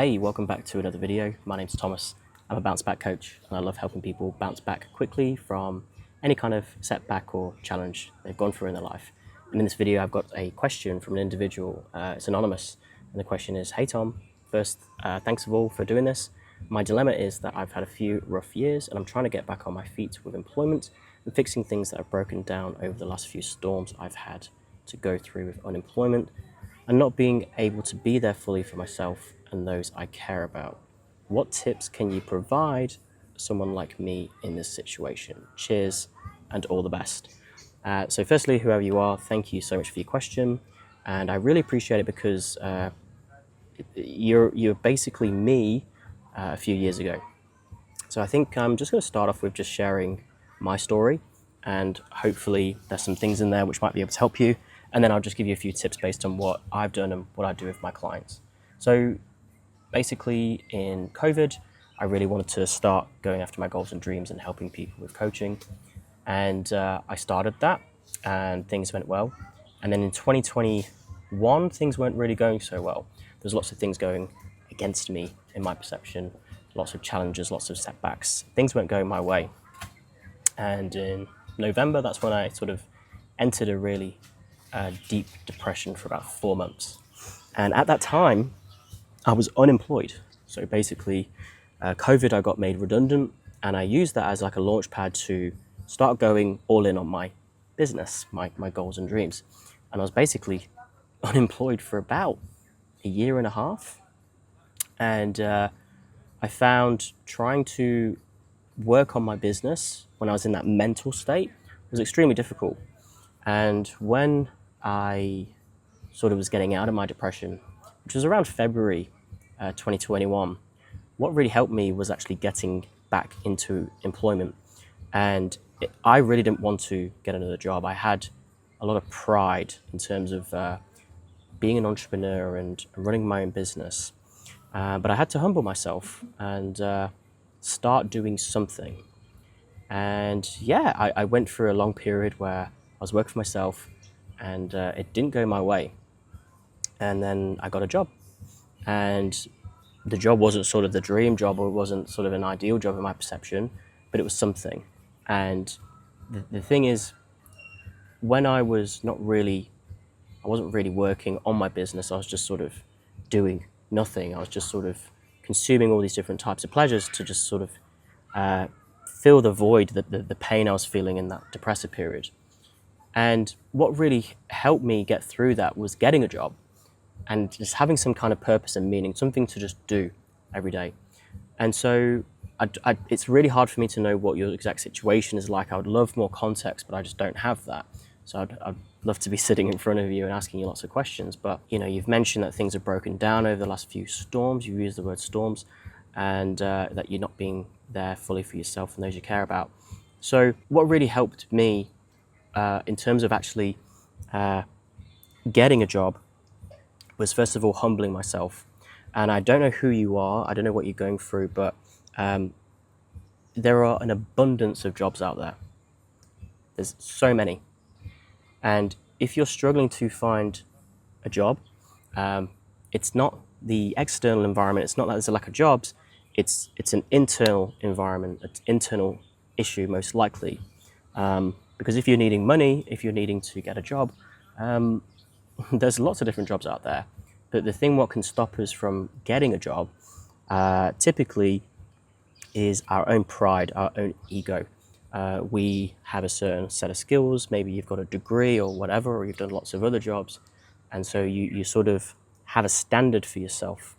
Hey, welcome back to another video. My name's Thomas. I'm a bounce back coach and I love helping people bounce back quickly from any kind of setback or challenge they've gone through in their life. And in this video, I've got a question from an individual. It's anonymous. And the question is, hey Tom, first, thanks of all for doing this. My dilemma is that I've had a few rough years and I'm trying to get back on my feet with employment and fixing things that have broken down over the last few storms I've had to go through with unemployment and not being able to be there fully for myself and those I care about. What tips can you provide someone like me in this situation? Cheers and all the best. So firstly, whoever you are, thank you so much for your question. And I really appreciate it because you're basically me a few years ago. So I think I'm just going to start off with just sharing my story, and hopefully there's some things in there which might be able to help you. And then I'll just give you a few tips based on what I've done and what I do with my clients. So basically in COVID, I really wanted to start going after my goals and dreams and helping people with coaching. And I started that and things went well. And then in 2021, things weren't really going so well. There's lots of things going against me in my perception, lots of challenges, lots of setbacks. Things weren't going my way. And in November, that's when I sort of entered a really deep depression for about 4 months. And at that time, I was unemployed. So basically, COVID, I got made redundant, and I used that as like a launch pad to start going all in on my business, my goals and dreams. And I was basically unemployed for about a year and a half. And I found trying to work on my business when I was in that mental state was extremely difficult. And when I sort of was getting out of my depression, which was around February 2021, what really helped me was actually getting back into employment. And I really didn't want to get another job. I had a lot of pride in terms of being an entrepreneur and running my own business. But I had to humble myself and start doing something. And yeah, I went through a long period where I was working for myself and it didn't go my way. And then I got a job. And the job wasn't sort of the dream job, or it wasn't sort of an ideal job in my perception, but it was something. And the thing is, when I wasn't really working on my business, I was just sort of doing nothing. I was just sort of consuming all these different types of pleasures to just sort of fill the void, the pain I was feeling in that depressive period. And what really helped me get through that was getting a job and just having some kind of purpose and meaning, something to just do every day. And so it's really hard for me to know what your exact situation is like. I would love more context, but I just don't have that. So I'd love to be sitting in front of you and asking you lots of questions. But you've mentioned that things have broken down over the last few storms. You've used the word storms, and that you're not being there fully for yourself and those you care about. So what really helped me in terms of actually getting a job was, first of all, humbling myself. And I don't know who you are, I don't know what you're going through, but there are an abundance of jobs out there. There's so many. And if you're struggling to find a job, it's not the external environment, it's not that there's a lack of jobs, it's an internal environment, an internal issue most likely. Because if you're needing money, if you're needing to get a job, there's lots of different jobs out there. But the thing what can stop us from getting a job typically is our own pride, our own ego. We have a certain set of skills, maybe you've got a degree or whatever, or you've done lots of other jobs. And so you sort of have a standard for yourself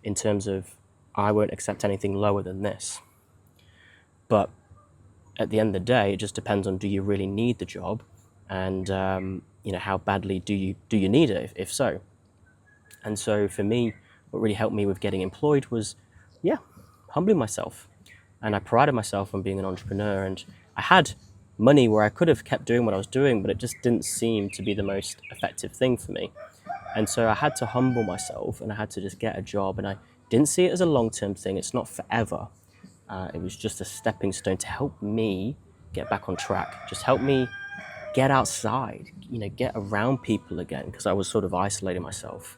in terms of, I won't accept anything lower than this. But at the end of the day, it just depends on, do you really need the job? And how badly do you need it, if so? And so for me, what really helped me with getting employed was, humbling myself. And I prided myself on being an entrepreneur, and I had money where I could have kept doing what I was doing, but it just didn't seem to be the most effective thing for me. And so I had to humble myself and I had to just get a job, and I didn't see it as a long-term thing. It's not forever. It was just a stepping stone to help me get back on track, just help me get outside, get around people again, because I was sort of isolating myself,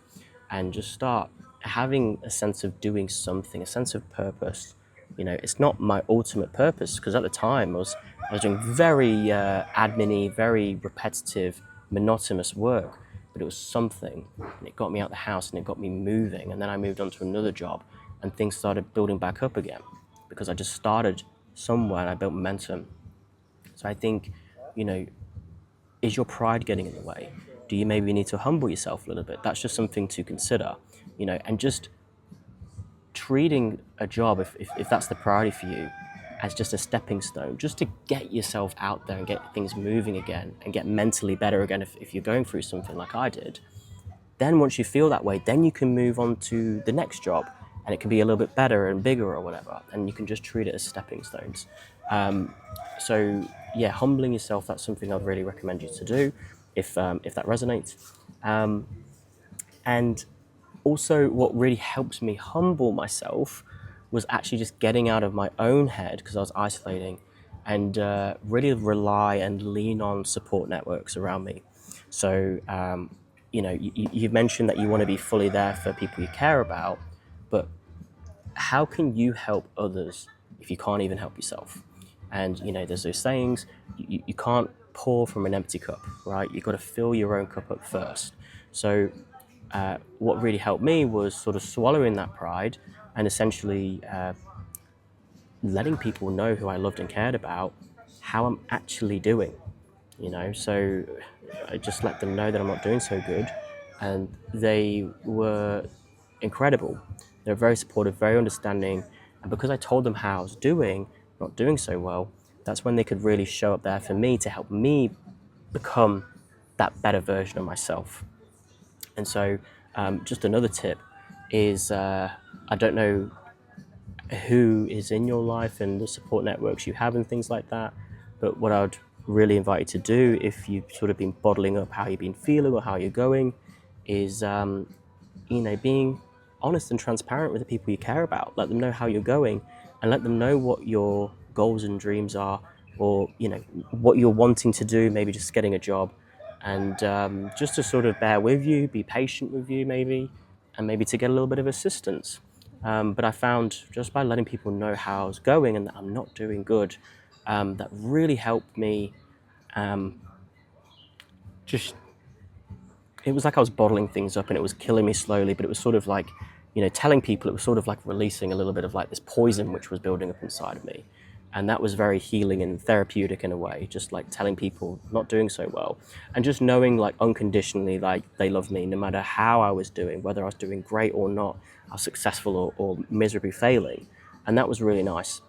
and just start having a sense of doing something, a sense of purpose. It's not my ultimate purpose, because at the time I was doing very admin-y, very repetitive, monotonous work, but it was something, and it got me out the house and it got me moving. And then I moved on to another job, and things started building back up again because I just started somewhere and I built momentum. So I think, you know, is your pride getting in the way? Do you maybe need to humble yourself a little bit? That's just something to consider, and just treating a job, if that's the priority for you, as just a stepping stone, just to get yourself out there and get things moving again and get mentally better again if you're going through something like I did. Then once you feel that way, then you can move on to the next job, and it can be a little bit better and bigger or whatever, and you can just treat it as stepping stones. So yeah, humbling yourself, that's something I'd really recommend you to do if that resonates. And also, what really helps me humble myself was actually just getting out of my own head, because I was isolating, and really rely and lean on support networks around me. So, you've mentioned that you want to be fully there for people you care about, but how can you help others if you can't even help yourself? And there's those sayings, you can't pour from an empty cup, right? You've got to fill your own cup up first. So what really helped me was sort of swallowing that pride and essentially letting people know who I loved and cared about how I'm actually doing. So I just let them know that I'm not doing so good, and they were incredible. They were very supportive, very understanding, and because I told them how I was doing, not doing so well, that's when they could really show up there for me to help me become that better version of myself. And so just another tip is, I don't know who is in your life and the support networks you have and things like that, but what I'd really invite you to do, if you've sort of been bottling up how you've been feeling or how you're going, is being honest and transparent with the people you care about. Let them know how you're going, and let them know what your goals and dreams are, or what you're wanting to do, maybe just getting a job, and just to sort of bear with you, be patient with you maybe, and maybe to get a little bit of assistance. But I found just by letting people know how I was going and that I'm not doing good, that really helped me. Just It was like I was bottling things up and it was killing me slowly, but it was sort of like, telling people, it was sort of like releasing a little bit of like this poison which was building up inside of me. And that was very healing and therapeutic in a way, just like telling people not doing so well, and just knowing like unconditionally like they love me no matter how I was doing, whether I was doing great or not, I was successful or miserably failing. And that was really nice.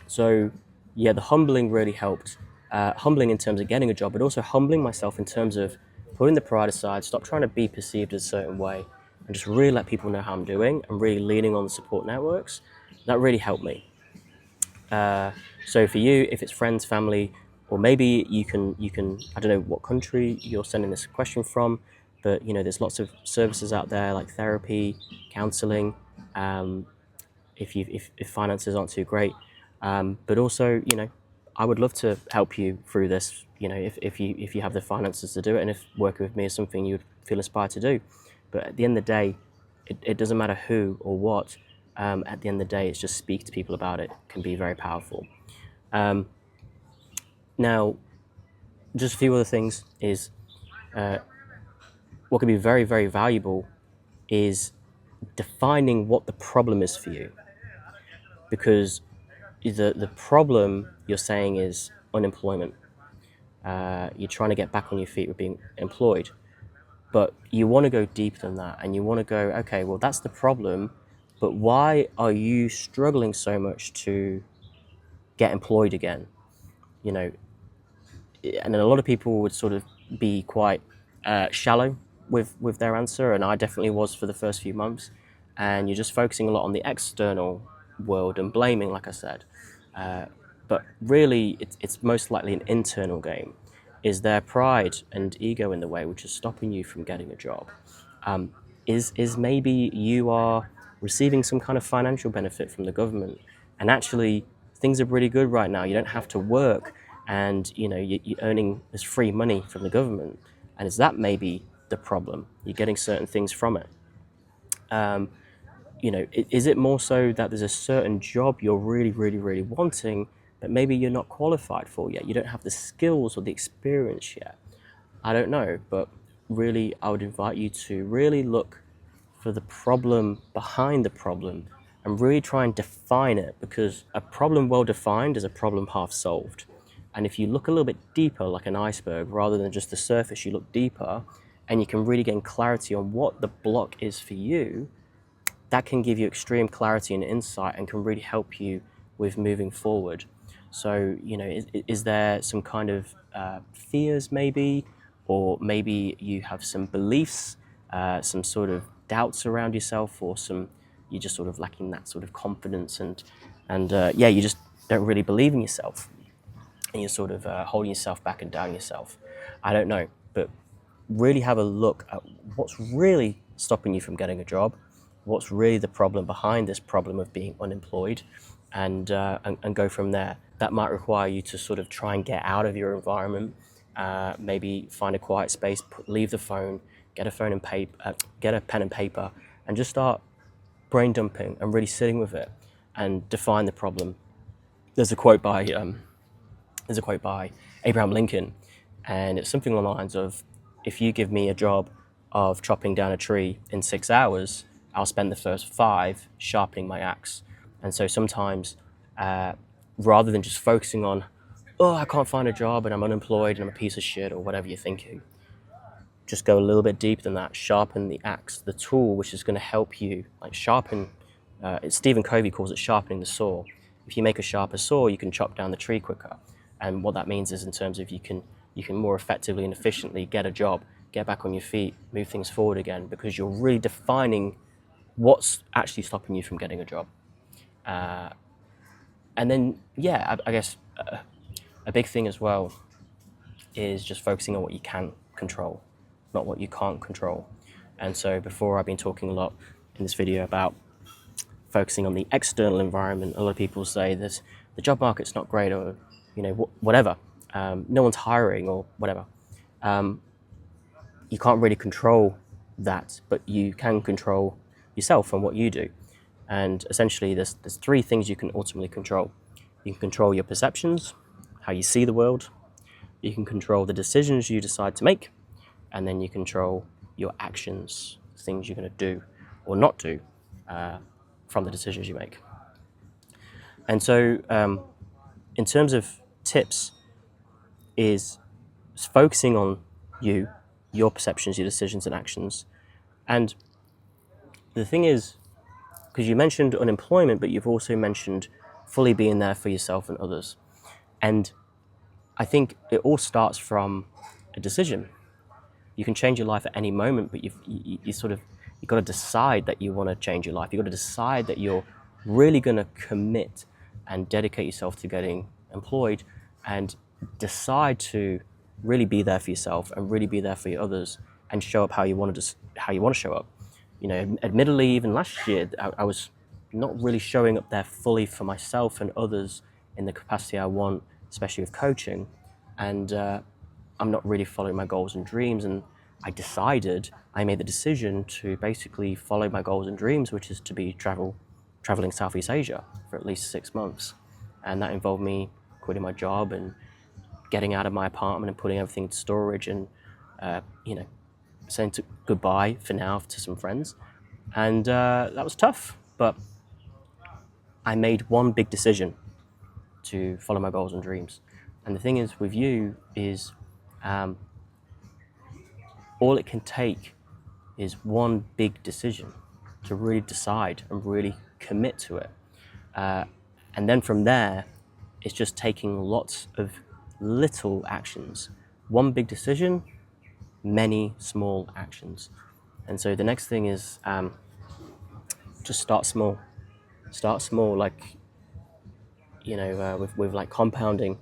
So yeah, the humbling really helped. Humbling in terms of getting a job, but also humbling myself in terms of putting the pride aside, stop trying to be perceived a certain way, and just really let people know how I'm doing, and really leaning on the support networks. That really helped me. So for you, if it's friends, family, or maybe you can, I don't know what country you're sending this question from, but there's lots of services out there like therapy, counseling, if finances aren't too great. But also, I would love to help you through this, if you have the finances to do it, and if working with me is something you'd feel inspired to do. But at the end of the day, it doesn't matter who or what. At the end of the day, it's just speak to people about it can be very powerful. Now, just a few other things is what can be very, very valuable is defining what the problem is for you. Because the problem you're saying is unemployment. You're trying to get back on your feet with being employed. But you want to go deeper than that, and you want to go, okay, well, that's the problem, but why are you struggling so much to get employed again? And a lot of people would sort of be quite shallow with their answer, and I definitely was for the first few months. And you're just focusing a lot on the external world and blaming, like I said. But really, it's most likely an internal game. Is there pride and ego in the way, which is stopping you from getting a job? Is maybe you are receiving some kind of financial benefit from the government, and actually things are pretty good right now. You don't have to work, and you're earning this free money from the government, and is that maybe the problem? You're getting certain things from it. Is it more so that there's a certain job you're really, really, really wanting, but maybe you're not qualified for yet? You don't have the skills or the experience yet. I don't know, but really, I would invite you to really look for the problem behind the problem and really try and define it, because a problem well defined is a problem half solved. And if you look a little bit deeper, like an iceberg, rather than just the surface, you look deeper and you can really gain clarity on what the block is for you, that can give you extreme clarity and insight and can really help you with moving forward. So, is there some kind of fears maybe, or maybe you have some beliefs, some sort of doubts around yourself, or you're just sort of lacking that sort of confidence, and you just don't really believe in yourself, and you're sort of holding yourself back and doubting yourself. I don't know, but really have a look at what's really stopping you from getting a job, what's really the problem behind this problem of being unemployed, and go from there. That might require you to sort of try and get out of your environment, maybe find a quiet space, leave the phone, get a pen and paper, and just start brain dumping and really sitting with it and define the problem. There's a quote by Abraham Lincoln, and it's something along the lines of, if you give me a job of chopping down a tree in 6 hours, I'll spend the first 5 sharpening my axe. And so sometimes, rather than just focusing on, oh, I can't find a job and I'm unemployed and I'm a piece of shit, or whatever you're thinking, just go a little bit deeper than that. Sharpen the axe, the tool which is going to help you, like sharpen. Stephen Covey calls it sharpening the saw. If you make a sharper saw, you can chop down the tree quicker. And what that means is, in terms of, you can more effectively and efficiently get a job, get back on your feet, move things forward again, because you're really defining what's actually stopping you from getting a job. And then, I guess a big thing as well is just focusing on what you can control, not what you can't control. And so before, I've been talking a lot in this video about focusing on the external environment. A lot of people say that the job market's not great, or whatever. No one's hiring, or whatever. You can't really control that, but you can control yourself and what you do. And essentially, there's 3 things you can ultimately control. You can control your perceptions, how you see the world. You can control the decisions you decide to make, and then you control your actions, things you're going to do or not do from the decisions you make. And so, in terms of tips, is focusing on your perceptions, your decisions and actions. And the thing is, because you mentioned unemployment, but you've also mentioned fully being there for yourself and others. And I think it all starts from a decision. You can change your life at any moment, but you've got to decide that you want to change your life. You've got to decide that you're really going to commit and dedicate yourself to getting employed, and decide to really be there for yourself and really be there for your others, and show up how you want to show up. Admittedly, even last year, I was not really showing up there fully for myself and others in the capacity I want, especially with coaching. And I'm not really following my goals and dreams. And I made the decision to basically follow my goals and dreams, which is to be traveling Southeast Asia for at least 6 months. And that involved me quitting my job and getting out of my apartment and putting everything into storage, and saying goodbye for now to some friends. And that was tough, but I made one big decision to follow my goals and dreams. And the thing is with you is, all it can take is one big decision to really decide and really commit to it. And then from there, it's just taking lots of little actions. One big decision, many small actions. And so the next thing is, just start small. Start small, like, with like compounding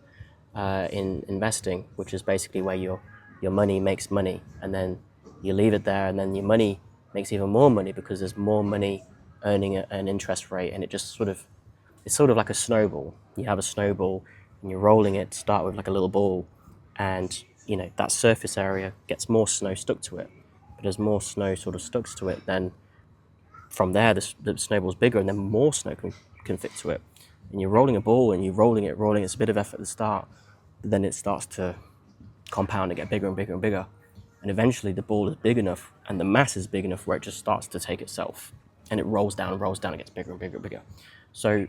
in investing, which is basically where your money makes money, and then you leave it there, and then your money makes even more money because there's more money earning an interest rate, and it's sort of like a snowball. You have a snowball and you're rolling it, start with like a little ball, and that surface area gets more snow stuck to it. But as more snow sort of stuck to it, then from there, the snowball's bigger, and then more snow can fit to it. And you're rolling a ball, and you're rolling it. It's a bit of effort at the start, but then it starts to compound and get bigger and bigger and bigger. And eventually the ball is big enough and the mass is big enough where it just starts to take itself, and it rolls down and gets bigger and bigger and bigger. So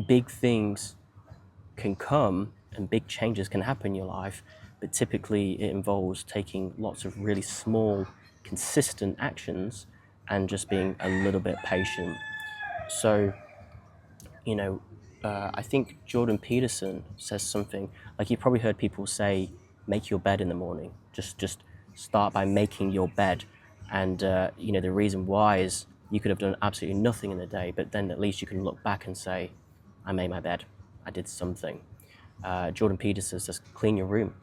big things can come and big changes can happen in your life, but typically it involves taking lots of really small, consistent actions and just being a little bit patient. So, I think Jordan Peterson says something like, you've probably heard people say, make your bed in the morning. Just start by making your bed. And, the reason why is you could have done absolutely nothing in the day, but then at least you can look back and say, I made my bed. I did something. Jordan Peterson says, clean your room,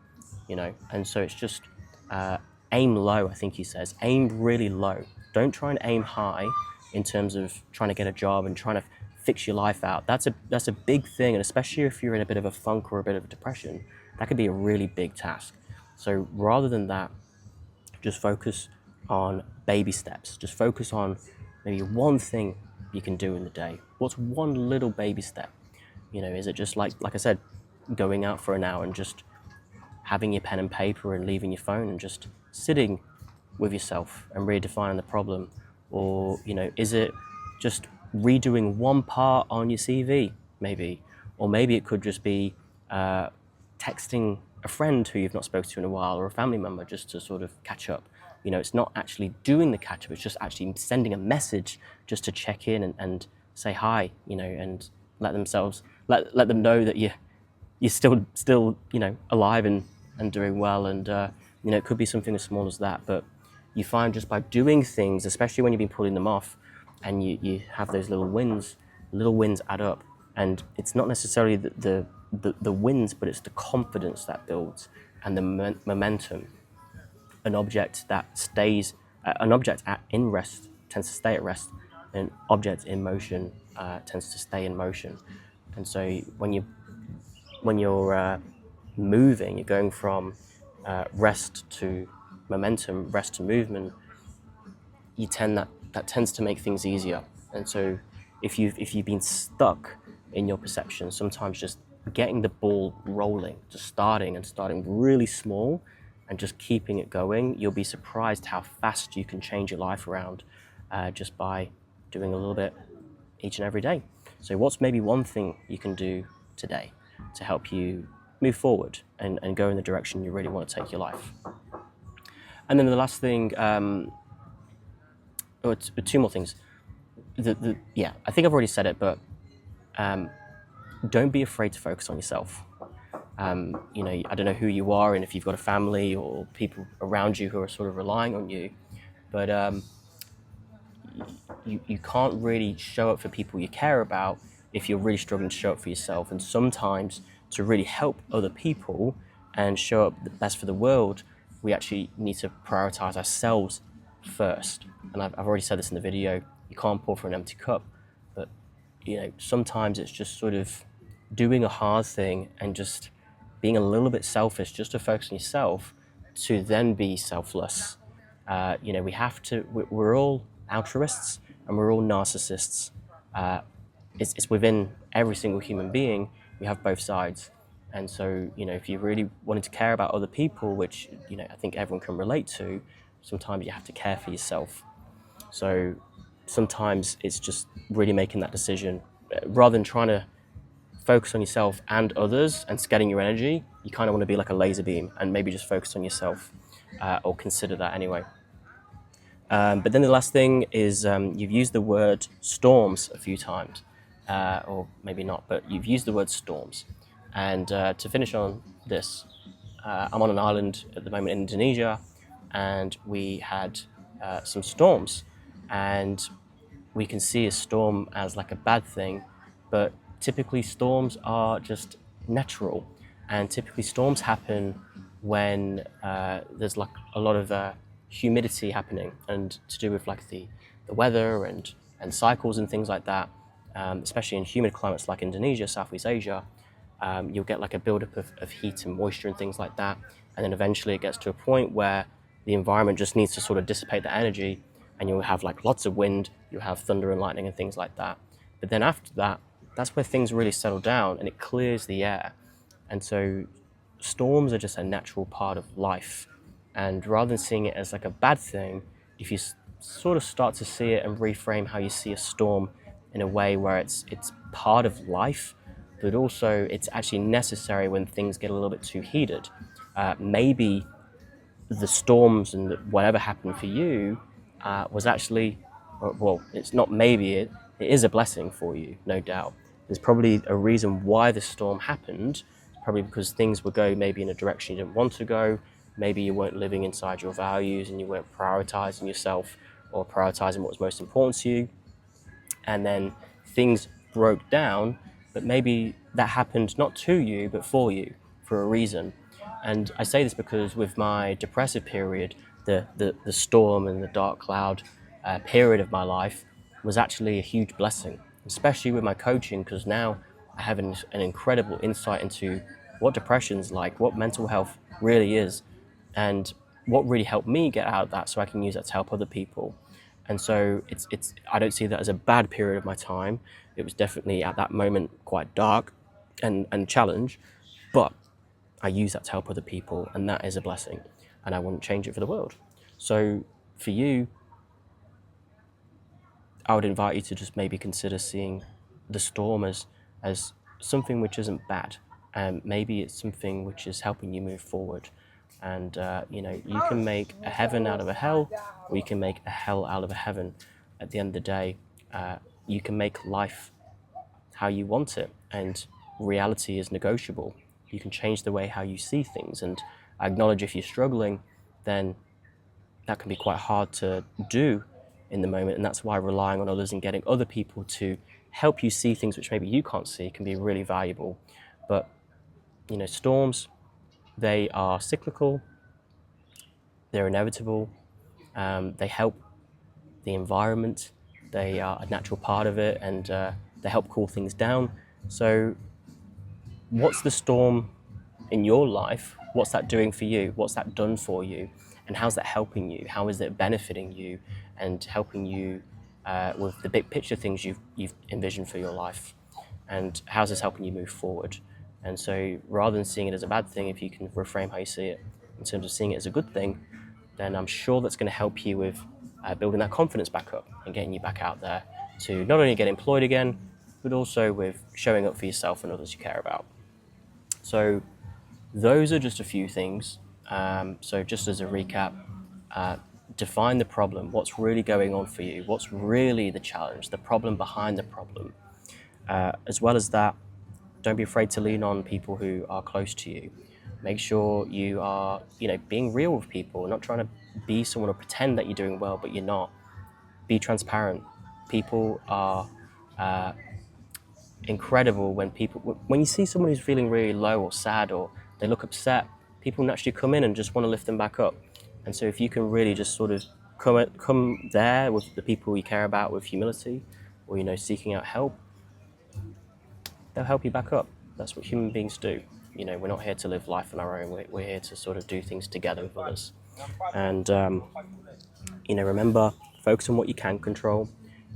And so it's just aim low, I think he says. Aim really low. Don't try and aim high in terms of trying to get a job and trying to fix your life out. That's a big thing, and especially if you're in a bit of a funk or a bit of a depression, that could be a really big task. So rather than that, just focus on baby steps. Just focus on maybe one thing you can do in the day. What's one little baby step? Is it just like I said, going out for an hour and just having your pen and paper and leaving your phone and just sitting with yourself and redefining the problem? Or, is it just redoing one part on your CV, maybe? Or maybe it could just be texting a friend who you've not spoken to in a while, or a family member, just to sort of catch up. It's not actually doing the catch up, it's just actually sending a message just to check in and say hi, and let them know that you're still alive and doing well. And it could be something as small as that, but you find just by doing things, especially when you've been pulling them off, and you have those little wins add up. And it's not necessarily the wins, but it's the confidence that builds and the momentum. An object in rest tends to stay at rest, and an object in motion tends to stay in motion. And so when you're moving, you're going from rest to momentum, rest to movement. That tends to make things easier. And so if you've been stuck in your perception, sometimes just getting the ball rolling, just starting really small and just keeping it going, you'll be surprised how fast you can change your life around just by doing a little bit each and every day. So what's maybe one thing you can do today to help you move forward and go in the direction you really want to take your life? And then the last thing, two more things. I think I've already said it, but don't be afraid to focus on yourself. I don't know who you are and if you've got a family or people around you who are sort of relying on you, but you can't really show up for people you care about if you're really struggling to show up for yourself. And sometimes to really help other people and show up the best for the world, we actually need to prioritize ourselves first. And I've already said this in the video, you can't pour from an empty cup, but sometimes it's just sort of doing a hard thing and just being a little bit selfish just to focus on yourself to then be selfless. We're all altruists and we're all narcissists. It's within every single human being, we have both sides. And so, if you really wanted to care about other people, which, I think everyone can relate to, sometimes you have to care for yourself. So sometimes it's just really making that decision. Rather than trying to focus on yourself and others and scattering your energy, you kind of want to be like a laser beam and maybe just focus on yourself, or consider that anyway. But then the last thing is you've used the word storms a few times, or maybe not, but you've used the word storms. And to finish on this, I'm on an island at the moment in Indonesia, and we had some storms. And we can see a storm as like a bad thing, but typically storms are just natural. And typically storms happen when there's like a lot of humidity happening, and to do with like the weather and cycles and things like that, especially in humid climates like Indonesia, Southeast Asia. You'll get like a buildup of heat and moisture and things like that. And then eventually it gets to a point where the environment just needs to sort of dissipate the energy, and you'll have like lots of wind, you'll have thunder and lightning and things like that. But then after that, that's where things really settle down and it clears the air. And so storms are just a natural part of life. And rather than seeing it as like a bad thing, if you sort of start to see it and reframe how you see a storm in a way where it's part of life, but also it's actually necessary when things get a little bit too heated. Maybe the storms and whatever happened for you was actually, well, it's not maybe, it is a blessing for you, no doubt. There's probably a reason why the storm happened, probably because things would go maybe in a direction you didn't want to go. Maybe you weren't living inside your values and you weren't prioritizing yourself or prioritizing what was most important to you. And then things broke down, but maybe that happened not to you, but for you, for a reason. And I say this because with my depressive period, the storm and the dark cloud period of my life was actually a huge blessing, especially with my coaching, because now I have an incredible insight into what depression's like, what mental health really is, and what really helped me get out of that so I can use that to help other people. And so it's I don't see that as a bad period of my time. It was definitely at that moment quite dark and challenge, but I use that to help other people, and that is a blessing, and I wouldn't change it for the world. So for you, I would invite you to just maybe consider seeing the storm as something which isn't bad, and maybe it's something which is helping you move forward. And you can make a heaven out of a hell, or you can make a hell out of a heaven. At the end of the day, you can make life how you want it, and reality is negotiable. You can change the way how you see things, and I acknowledge if you're struggling, then that can be quite hard to do in the moment, and that's why relying on others and getting other people to help you see things which maybe you can't see can be really valuable. But storms, they are cyclical, they're inevitable, they help the environment, they are a natural part of it, and they help cool things down. So what's the storm in your life? What's that doing for you? What's that done for you? And how's that helping you? How is it benefiting you and helping you with the big picture things you've envisioned for your life? And how's this helping you move forward? And so rather than seeing it as a bad thing, if you can reframe how you see it in terms of seeing it as a good thing, then I'm sure that's going to help you with building that confidence back up and getting you back out there to not only get employed again, but also with showing up for yourself and others you care about. So those are just a few things. So just as a recap, define the problem. What's really going on for you? What's really the challenge, the problem behind the problem? As well as that, don't be afraid to lean on people who are close to you. Make sure you are, being real with people, not trying to be someone or pretend that you're doing well, but you're not. Be transparent. People are incredible when you see someone who's feeling really low or sad or they look upset, people naturally come in and just want to lift them back up. And so if you can really just sort of come there with the people you care about with humility, or seeking out help, they'll help you back up. That's what human beings do. We're not here to live life on our own. We're here to sort of do things together with others. And remember, focus on what you can control.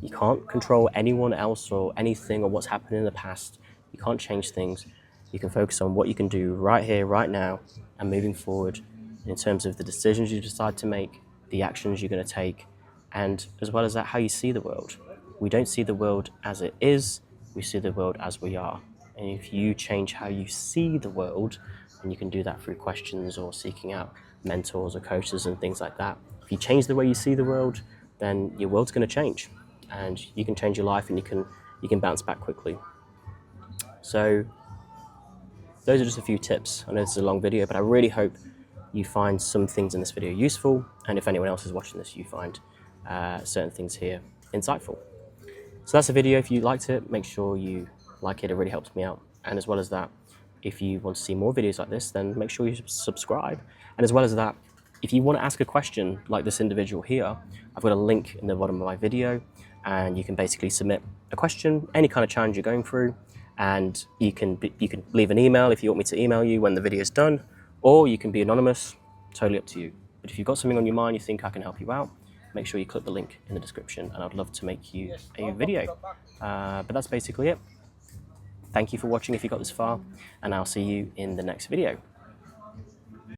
You can't control anyone else or anything or what's happened in the past. You can't change things. You can focus on what you can do right here, right now, and moving forward in terms of the decisions you decide to make, the actions you're going to take, and as well as that, how you see the world. We don't see the world as it is, we see the world as we are. And if you change how you see the world, and you can do that through questions or seeking out mentors or coaches and things like that, if you change the way you see the world, then your world's going to change. And you can change your life, and you can bounce back quickly. So those are just a few tips. I know this is a long video, but I really hope you find some things in this video useful, and if anyone else is watching this, you find certain things here insightful. So that's the video. If you liked it, make sure you like it. It really helps me out. And as well as that, if you want to see more videos like this, then make sure you subscribe. And as well as that, if you want to ask a question like this individual here, I've got a link in the bottom of my video, and you can basically submit a question, any kind of challenge you're going through, and you can leave an email if you want me to email you when the video is done, or you can be anonymous, totally up to you. But if you've got something on your mind you think I can help you out, make sure you click the link in the description, and I'd love to make you a video. But that's basically it. Thank you for watching if you got this far, and I'll see you in the next video.